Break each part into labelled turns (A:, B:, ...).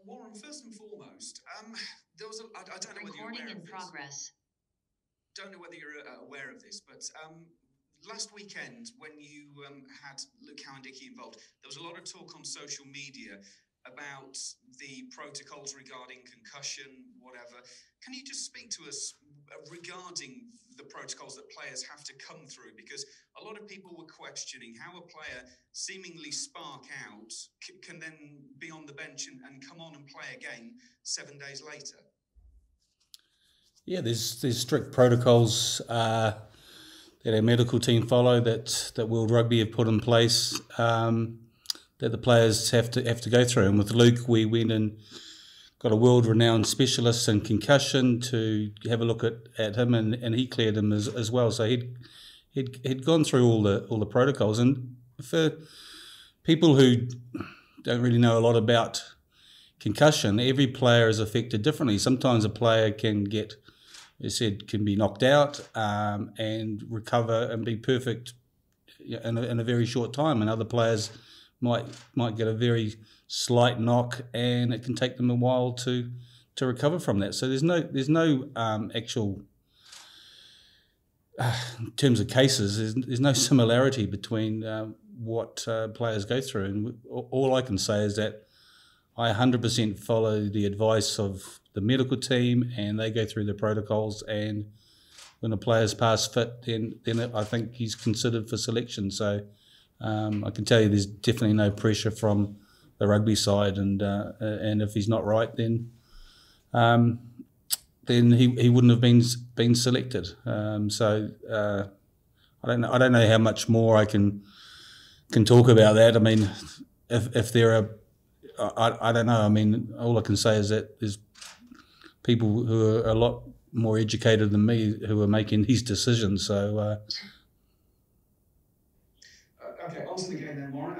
A: Warren, first and foremost, there was I don't know whether you're aware of this. Don't know whether you're aware of this, but last weekend when you had Luke Cowan-Dickey involved, there was a lot of talk on social media about the protocols regarding concussion, whatever. Can you just speak to us regarding the protocols that players have to come through? Because a lot of people were questioning how a player seemingly spark out can then be on the bench and come on and play again 7 days later.
B: Yeah, there's strict protocols that our medical team follow that World Rugby have put in place that the players have to go through. And with Luke, we went and got a world-renowned specialist in concussion to have a look at him, and he cleared him as well. So he'd gone through all the protocols. And for people who don't really know a lot about concussion, every player is affected differently. Sometimes a player can get, as I said, can be knocked out and recover and be perfect in a very short time, and other players might get a very slight knock and it can take them a while to recover from that. So there's no actual in terms of cases, there's no similarity between what players go through, and all I can say is that I 100% follow the advice of the medical team, and they go through the protocols, and when a player's past fit, then I think he's considered for selection. So I can tell you there's definitely no pressure from the rugby side, and if he's not right, then he wouldn't have been selected. So I don't know how much more I can talk about that. I mean, if there are, I don't know. I mean, all I can say is that there's people who are a lot more educated than me who are making these decisions. So.
A: Okay, on to the game then, Warren.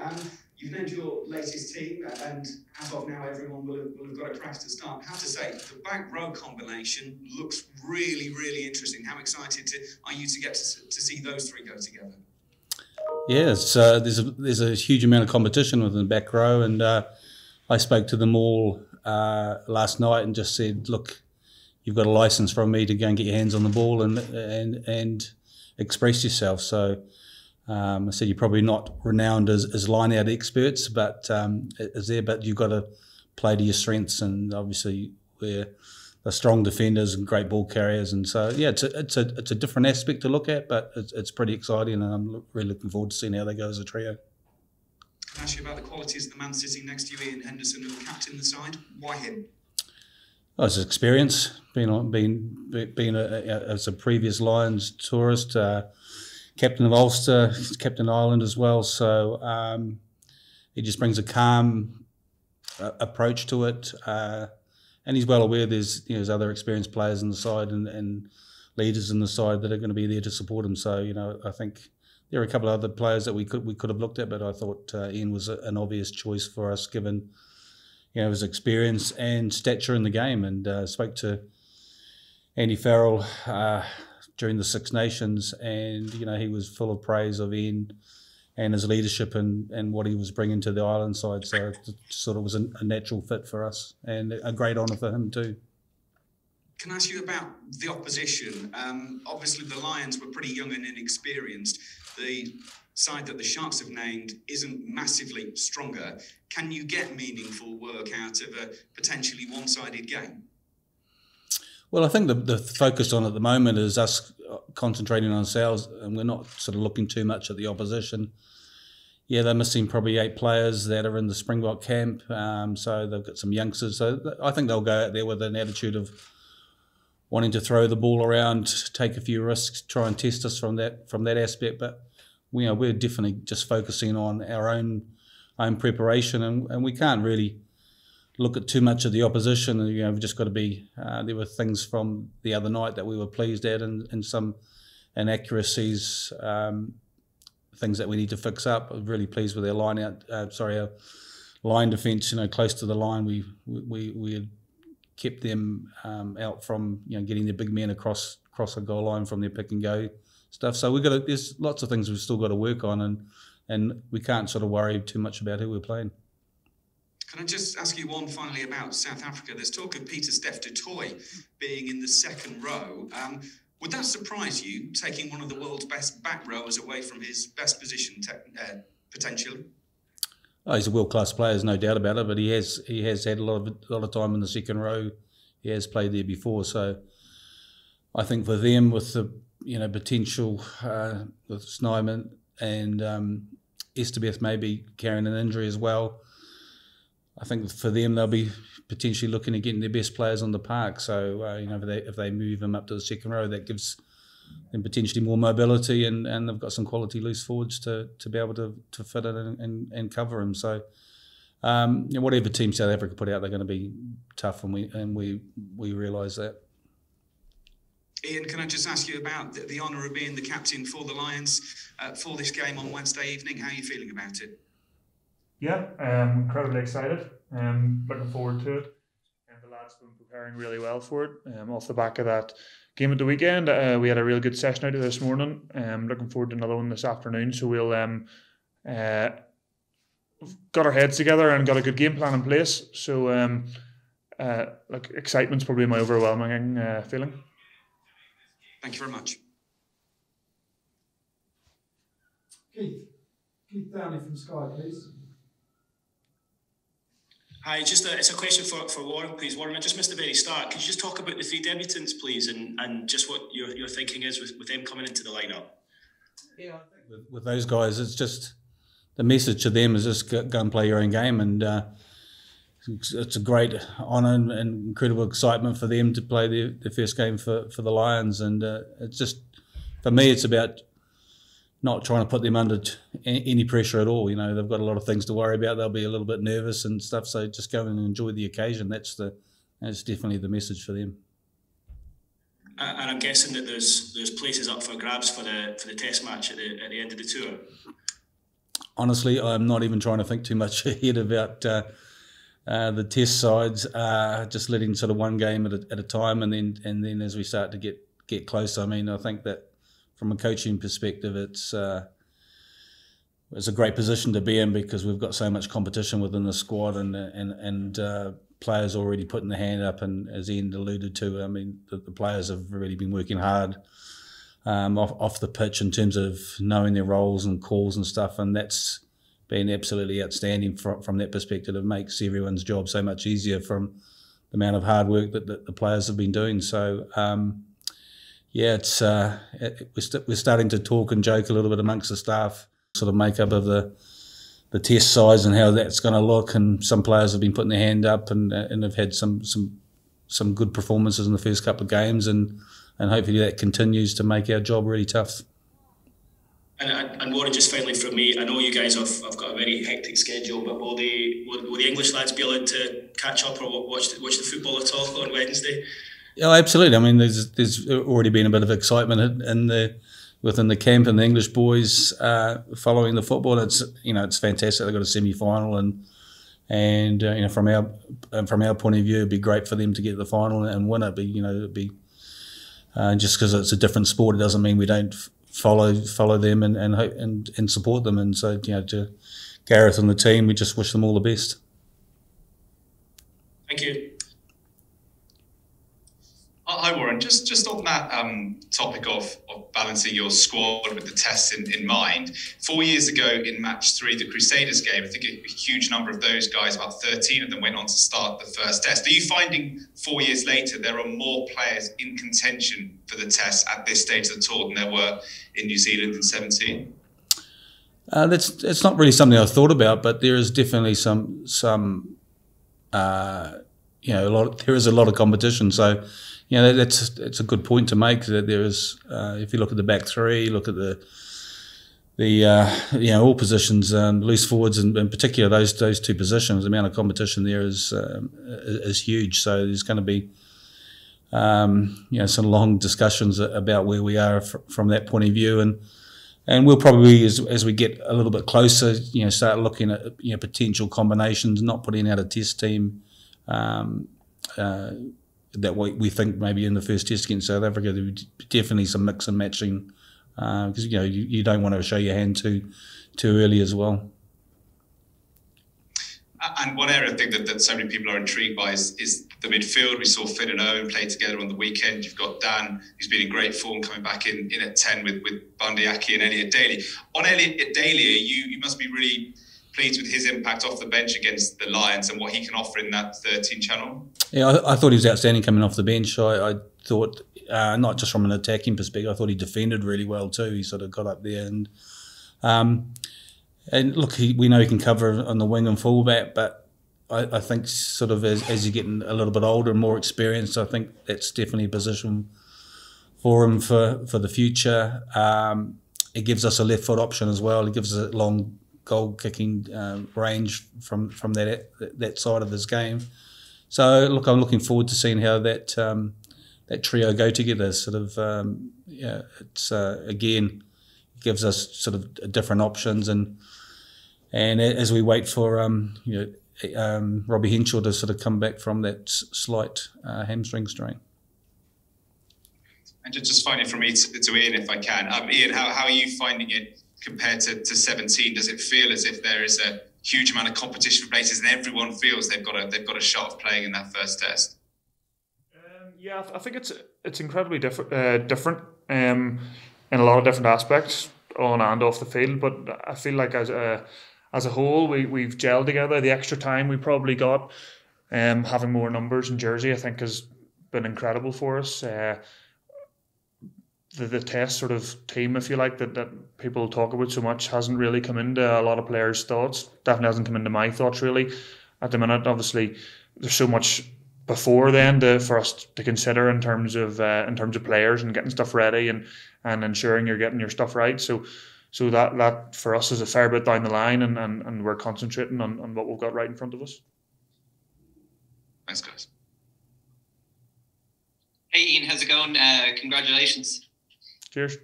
A: You've named your latest team, and as of now, everyone will have got a crack to start. I have to say, the back row combination looks really, really interesting. How excited are you to get to see those three go together?
B: Yeah, there's a huge amount of competition within the back row, and I spoke to them all last night and just said, look, you've got a license from me to go and get your hands on the ball and express yourself. So I said you're probably not renowned as line-out experts, but you've got to play to your strengths, and obviously we're strong defenders and great ball carriers, and so yeah, it's a different aspect to look at, but it's pretty exciting, and I'm really looking forward to seeing how they go as a trio.
A: Can I ask you about the qualities of the man sitting next to you, Iain Henderson, who will captain the side? Why him?
B: Oh, it's experience, being as a previous Lions tourist, captain of Ulster, captain of Ireland as well. So he just brings a calm approach to it, and he's well aware there's other experienced players in the side and leaders in the side that are going to be there to support him. So I think there are a couple of other players that we could have looked at, but I thought Iain was an obvious choice for us given his experience and stature in the game. And spoke to Andy Farrell during the Six Nations, and he was full of praise of Iain and his leadership and what he was bringing to the Island side. So it sort of was a natural fit for us, and a great honour for him too.
A: Can I ask you about the opposition? Obviously the Lions were pretty young and inexperienced. The side that the Sharks have named isn't massively stronger. Can you get meaningful work out of a potentially one-sided game?
B: Well, I think the focus on at the moment is us concentrating on ourselves, and we're not sort of looking too much at the opposition. Yeah, they're missing probably 8 players that are in the Springbok camp, so they've got some youngsters. So I think they'll go out there with an attitude of wanting to throw the ball around, take a few risks, try and test us from that aspect. But we're definitely just focusing on our own preparation, and we can't really look at too much of the opposition. We've just got to be. There were things from the other night that we were pleased at, and some inaccuracies, things that we need to fix up. I'm really pleased with our our line defence. Close to the line, we had kept them out from getting the big men across a goal line from their pick and go stuff. So there's lots of things we've still got to work on, and we can't sort of worry too much about who we're playing.
A: Can I just ask you one finally about South Africa? There's talk of Peter Steph du Toit being in the second row. Would that surprise you, taking one of the world's best back rowers away from his best position potentially?
B: Oh, he's a world-class player, there's no doubt about it. But he has had a lot of time in the second row. He has played there before, so I think for them, with the potential with Snyman and Estabeth maybe carrying an injury as well, I think for them they'll be potentially looking at getting their best players on the park. So if they move them up to the second row, that gives them potentially more mobility, and they've got some quality loose forwards to be able to fit it and cover them. So whatever team South Africa put out, they're going to be tough, and we realise that.
A: Iain, can I just ask you about the honour of being the captain for the Lions for this game on Wednesday evening? How are you feeling about it?
C: Yeah, incredibly excited. Looking forward to it. And the lads have been preparing really well for it. Off the back of that game at the weekend, we had a real good session out of this morning. Looking forward to another one this afternoon. So we'll got our heads together and got a good game plan in place. So excitement's probably my overwhelming feeling.
A: Thank you very much.
D: Keith Downey from Sky, please.
E: Hi, it's a question for Warren, please. Warren, I just missed the very start. Could you just talk about the three debutants, please, and just what your thinking is with them coming into the lineup?
B: Yeah, I think with those guys, it's just the message to them is just go and play your own game, and it's a great honour and incredible excitement for them to play their first game for the Lions, and it's just, for me, it's about not trying to put them under any pressure at all. They've got a lot of things to worry about. They'll be a little bit nervous and stuff, so just go and enjoy the occasion. That's definitely the message for them.
E: And I'm guessing that there's places up for grabs for the test match at the end of the tour. Honestly,
B: I'm not even trying to think too much ahead about the test sides. Just letting sort of one game at a time, and then as we start to get closer. I think that from a coaching perspective, it's a great position to be in, because we've got so much competition within the squad, and players already putting their hand up. And as Iain alluded to, the players have really been working hard off the pitch in terms of knowing their roles and calls and stuff, and that's been absolutely outstanding from that perspective. It makes everyone's job so much easier from the amount of hard work that the players have been doing. So we're starting to talk and joke a little bit amongst the staff, sort of makeup of the test size and how that's going to look. And some players have been putting their hand up and have had some good performances in the first couple of games, and hopefully that continues to make our job really tough.
E: And Warren, just finally from me, I know you guys have got a very hectic schedule, but will the English lads be allowed to catch up or watch the football at all on Wednesday? Yeah,
B: absolutely. There's already been a bit of excitement within the camp, and the English boys following the football. It's fantastic. They've got a semi-final, and from our point of view, it'd be great for them to get to the final and win it. But it'd be just because it's a different sport, it doesn't mean we don't follow them and support them. And so to Gareth and the team, we just wish them all the best.
E: Thank you.
F: Hi Warren, just on that topic of balancing your squad with the tests in mind. 4 years ago in match 3, the Crusaders game, I think a huge number of those guys, about 13 of them, went on to start the first test. Are you finding 4 years later there are more players in contention for the test at this stage of the tour than there were in New Zealand in 17?
B: It's not really something I've thought about, but there is definitely there is a lot of competition. So it's a good point to make, that there is. If you look at the back three, look at all positions, loose forwards, and in particular those two positions, the amount of competition there is huge. So there's going to be some long discussions about where we are from that point of view, and we'll probably, as we get a little bit closer, start looking at potential combinations, not putting out a test team that we think maybe in the first test against South Africa there would be definitely some mix and matching, because you don't want to show your hand too early as well.
F: And one area I think that so many people are intrigued by is the midfield. We saw Finn and Owen play together on the weekend. You've got Dan, who's been in great form, coming back in at 10 with Bundy Aki and Elliot Daly. On Elliot Daly, you must be really pleased with his impact off the bench against the Lions and what he can offer in that 13 channel. Yeah,
B: I thought he was outstanding coming off the bench. I thought, not just from an attacking perspective, I thought he defended really well too. He sort of got up there and look, we know he can cover on the wing and fullback, but I think sort of as you're getting a little bit older and more experienced, I think that's definitely a position for him for the future. It gives us a left foot option as well. It gives us a long goal kicking range from that side of his game. So look, I'm looking forward to seeing how that trio go together. Sort of it's again gives us sort of different options and as we wait for Robbie Henshaw to sort of come back from that slight hamstring strain.
F: And just finally from me to Iain, if I can. Iain, how are you finding it compared to 17? Does it feel as if there is a huge amount of competition for places and everyone feels they've got a shot of playing in that first test?
C: Yeah, I think it's incredibly different in a lot of different aspects on and off the field. But I feel like as a whole, we've gelled together. The extra time we probably got, having more numbers in jersey, I think has been incredible for us. The test sort of team, if you like, that people talk about so much hasn't really come into a lot of players' thoughts. Definitely hasn't come into my thoughts really at the minute. Obviously, there's so much before then for us to consider in terms of players and getting stuff ready and ensuring you're getting your stuff right. So that for us is a fair bit down the line, and we're concentrating on what we've got right in front of us.
F: Thanks, guys.
G: Hey Iain, how's it going? Congratulations.
C: Cheers.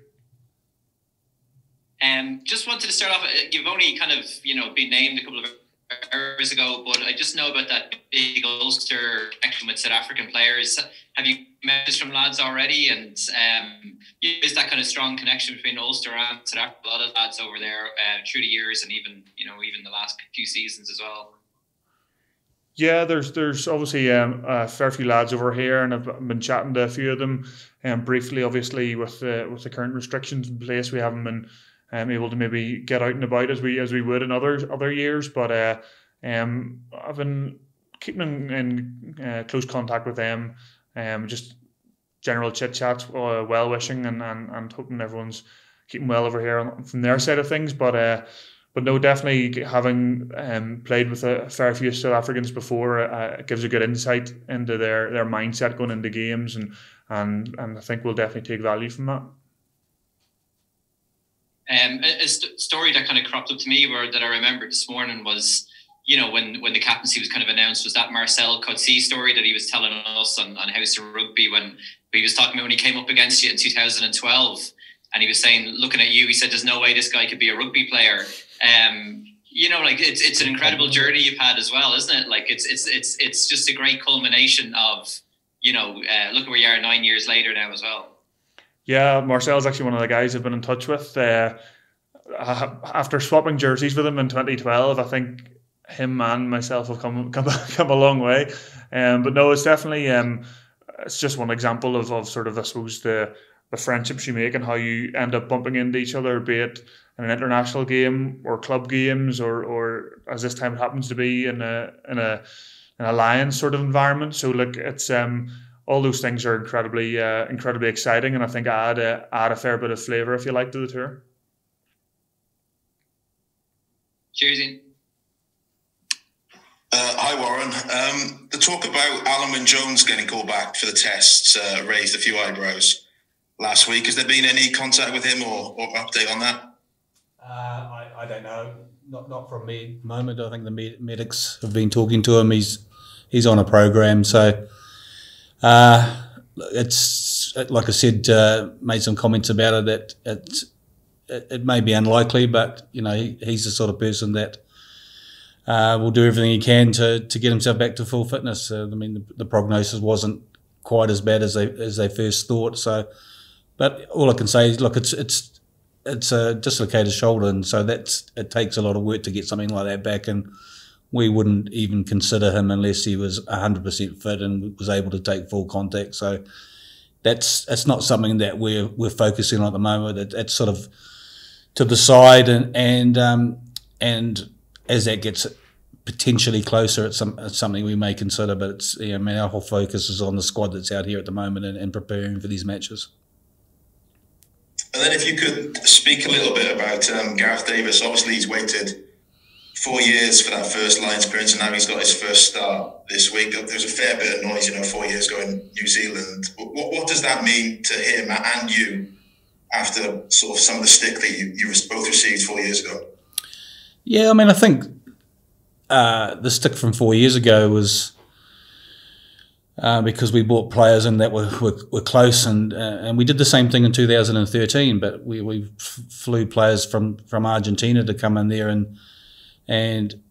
G: Just wanted to start off. You've only kind of been named a couple of hours ago, but I just know about that big Ulster connection with South African players. Have you messaged from lads already? And is that kind of strong connection between Ulster and South Africa? A lot of lads over there through the years, and even the last few seasons as well.
C: Yeah, there's obviously a fair few lads over here, and I've been chatting to a few of them briefly. Obviously, with the current restrictions in place, we haven't been able to maybe get out and about as we would in other years. But I've been keeping in close contact with them, just general chit chats, well wishing, and hoping everyone's keeping well over here from their side of things. But no, definitely having played with a fair few South Africans before, it gives a good insight into their mindset going into games, and I think we'll definitely take value from that.
G: A story that kind of cropped up to me that I remember this morning was, when the captaincy was kind of announced, was that Marcel Coetzee story that he was telling us on House of Rugby when he was talking about when he came up against you in 2012. And he was saying, looking at you, he said, "There's no way this guy could be a rugby player." It's an incredible journey you've had as well, isn't it? Like it's just a great culmination of, look at where you are 9 years later now as well.
C: Yeah, Marcel's actually one of the guys I've been in touch with. After swapping jerseys with him in 2012, I think him and myself have come a long way. But no, it's definitely it's just one example of sort of, I suppose, the friendships you make and how you end up bumping into each other, be it in an international game or club games, or as this time it happens to be in a Lions sort of environment. So look, it's all those things are incredibly exciting, and I think add a fair bit of flavour, if you like, to the tour.
G: Cheers, Iain.
H: Hi Warren. The talk about Alan Wynne-Jones getting called back for the tests raised a few eyebrows last week. Has there been any contact with him or update on that?
B: I don't know. Not from me at the moment. I think the medics have been talking to him. He's on a program, so it's like I said. Made some comments about it that it may be unlikely, but he's the sort of person that will do everything he can to get himself back to full fitness. The prognosis wasn't quite as bad as they first thought. So, but all I can say is, look, it's a dislocated shoulder, and so it takes a lot of work to get something like that back. And we wouldn't even consider him unless he was 100% fit and was able to take full contact. So it's not something that we're focusing on at the moment. It's sort of to the side, and as that gets potentially closer, it's something we may consider. But it's, I mean, our whole focus is on the squad that's out here at the moment and preparing for these matches.
H: And then if you could speak a little bit about Gareth Davis. Obviously, he's waited 4 years for that first line experience, and now he's got his first start this week. There's a fair bit of noise, 4 years ago in New Zealand. What does that mean to him and you after sort of some of the stick that you both received 4 years ago?
B: Yeah, I mean, I think the stick from 4 years ago was because we brought players in that were close, and we did the same thing in 2013, but we flew players from Argentina to come in there, and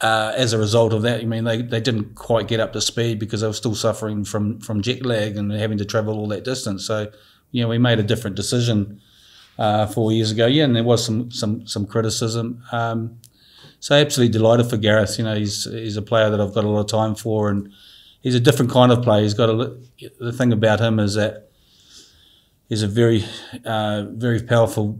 B: as a result of that, I mean, they didn't quite get up to speed because they were still suffering from jet lag and having to travel all that distance. So, we made a different decision 4 years ago. Yeah, and there was some criticism. So absolutely delighted for Gareth. He's a player that I've got a lot of time for, and he's a different kind of player. He's got the thing about him is that he's a very, very powerful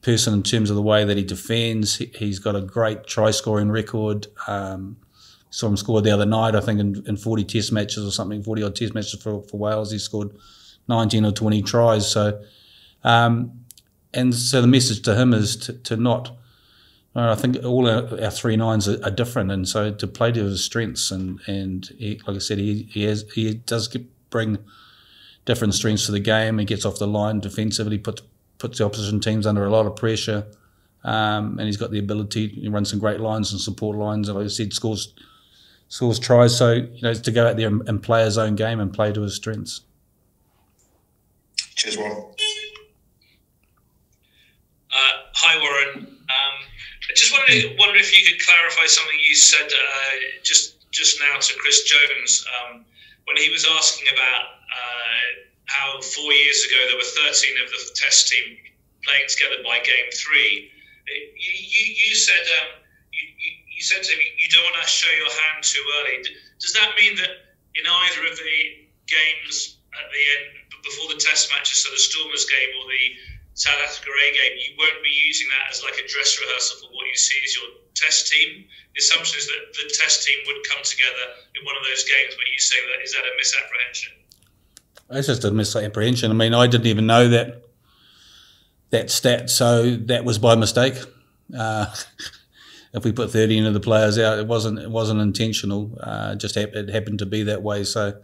B: person in terms of the way that he defends. He's got a great try-scoring record. Saw him score the other night, I think, in 40 test matches or something, 40-odd test matches for Wales. He scored 19 or 20 tries. So, and so the message to him is to not... I think all our 3 nines are different, and so to play to his strengths, and he, like I said, he does bring different strengths to the game. He gets off the line defensively, puts the opposition teams under a lot of pressure, and he's got the ability to run some great lines and support lines, and like I said, scores tries. So to go out there and play his own game and play to his strengths.
H: Cheers, Warren.
I: Hi, Warren. I just wondered if you could clarify something you said just now to Chris Jones when he was asking about how 4 years ago there were 13 of the test team playing together by game 3. You said you said to him you don't want to show your hand too early. Does that mean that in either of the games at the end before the test matches, so the Stormers game or the South Africa A game, you won't be using that as like a dress rehearsal for what you see as your test team? The assumption is that the test team would come together in one of those games, but you say that is that a misapprehension?
B: It's just a misapprehension. I mean, I didn't even know that stat, so that was by mistake. If we put 13 of the players out, it wasn't intentional. It happened to be that way. So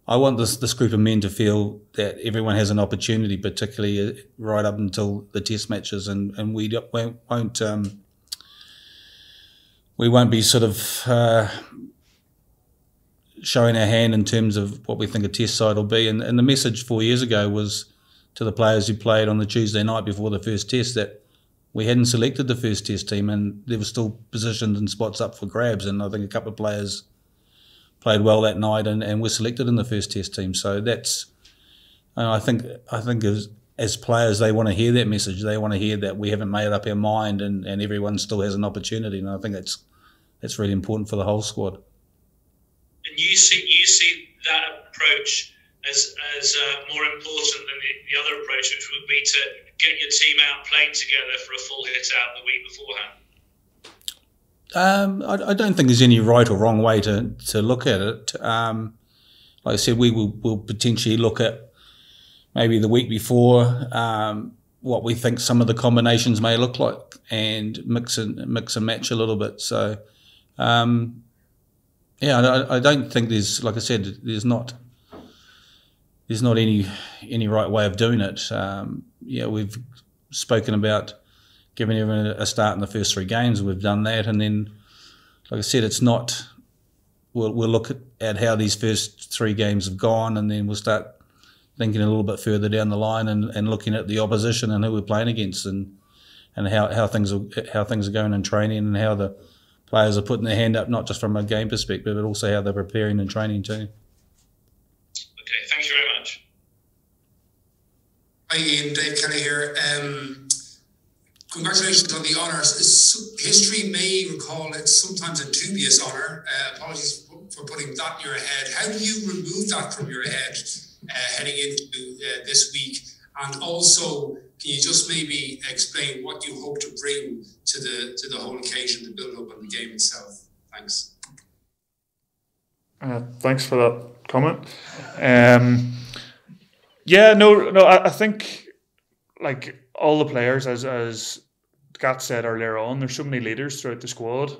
B: I want this group of men to feel that everyone has an opportunity, particularly right up until the test matches, and we won't be sort of showing our hand in terms of what we think a test side will be. And the message 4 years ago was to the players who played on the Tuesday night before the first test that we hadn't selected the first test team, and there were still positions and spots up for grabs, and I think a couple of players played well that night and were selected in the first test team. So that's, I think as players, they want to hear that message. They want to hear that we haven't made up our mind and everyone still has an opportunity. And I think that's really important for the whole squad.
I: And you see that approach as more important than the other approach, which would be to get your team out playing together for a full hit out the week beforehand.
B: I don't think there's any right or wrong way to look at it. Like I said, we'll potentially look at maybe the week before what we think some of the combinations may look like and mix and match a little bit. So, yeah, I don't think there's, like I said, there's not any right way of doing it. Yeah, we've spoken about giving everyone a start in the first 3 games. We've done that, and then, like I said, it's not. We'll look at how these first 3 games have gone, and then we'll start thinking a little bit further down the line and looking at the opposition and who we're playing against, and how things are going in training, and how the players are putting their hand up, not just from a game perspective, but also how they're preparing and training too.
I: Okay, thank you very much.
J: Hi Iain, Dave Kelly here. Congratulations on the honour. History may recall it's sometimes a dubious honour. Apologies for putting that in your head. How do you remove that from your head heading into this week? And also, can you just maybe explain what you hope to bring to the whole occasion, the build-up and the game itself? Thanks.
C: Thanks for that comment. I think like all the players, as Gat said earlier on, there's so many leaders throughout the squad.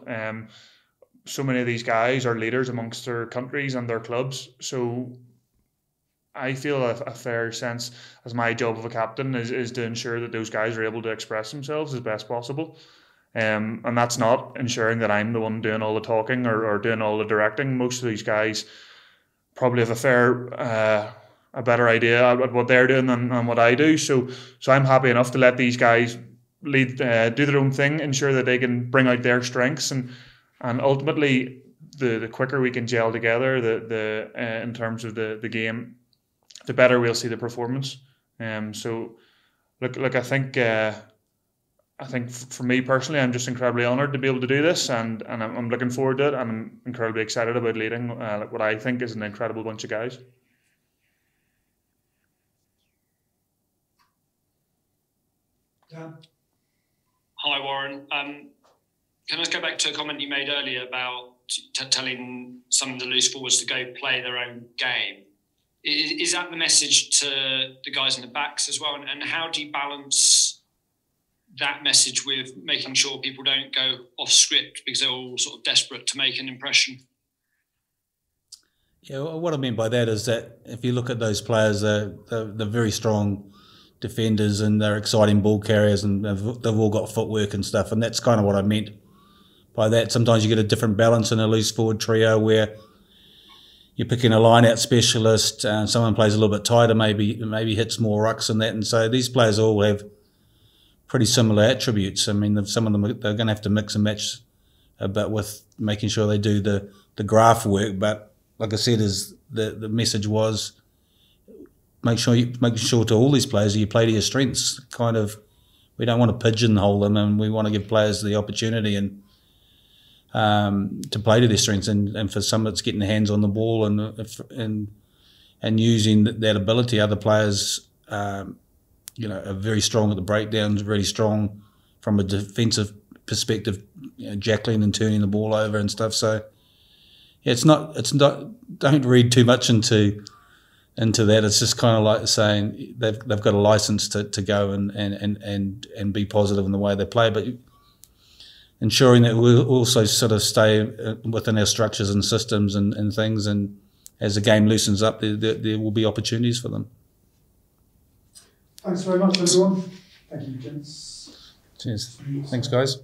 C: So many of these guys are leaders amongst their countries and their clubs. So I feel a fair sense as my job of a captain is to ensure that those guys are able to express themselves as best possible. And that's not ensuring that I'm the one doing all the talking or doing all the directing. Most of these guys probably have a better idea about what they're doing than what I do. So I'm happy enough to let these guys lead, do their own thing, ensure that they can bring out their strengths, and ultimately the quicker we can gel together, in terms of the game, the better we'll see the performance. So look, I think for me personally, I'm just incredibly honoured to be able to do this, and I'm looking forward to it, and I'm incredibly excited about leading what I think is an incredible bunch of guys.
D: Yeah.
K: Hi, Warren. Can I just go back to a comment you made earlier about telling some of the loose forwards to go play their own game? Is that the message to the guys in the backs as well? And how do you balance that message with making sure people don't go off script because they're all sort of desperate to make an impression?
B: Yeah, what I mean by that is that if you look at those players, they're very strong defenders and they're exciting ball carriers, and they've all got footwork and stuff, and that's kind of what I meant by that. Sometimes you get a different balance in a loose forward trio where you're picking a line-out specialist, someone plays a little bit tighter, maybe hits more rucks and that, and so these players all have pretty similar attributes. I mean, some of them they're going to have to mix and match a bit with making sure they do the graph work, but like I said, is the message was make sure to all these players you play to your strengths. Kind of, we don't want to pigeonhole them, and we want to give players the opportunity and to play to their strengths. And for some, it's getting hands on the ball and using that ability. Other players, are very strong at the breakdowns, really strong from a defensive perspective, Gatland and turning the ball over and stuff. So yeah, it's not. Don't read too much into that. It's just kind of like saying they've got a license to go and be positive in the way they play, but ensuring that we'll also sort of stay within our structures and systems and things. And as the game loosens up, there will be opportunities for them.
D: Thanks very much, everyone. Thank you, gents.
B: Cheers. Thanks, guys.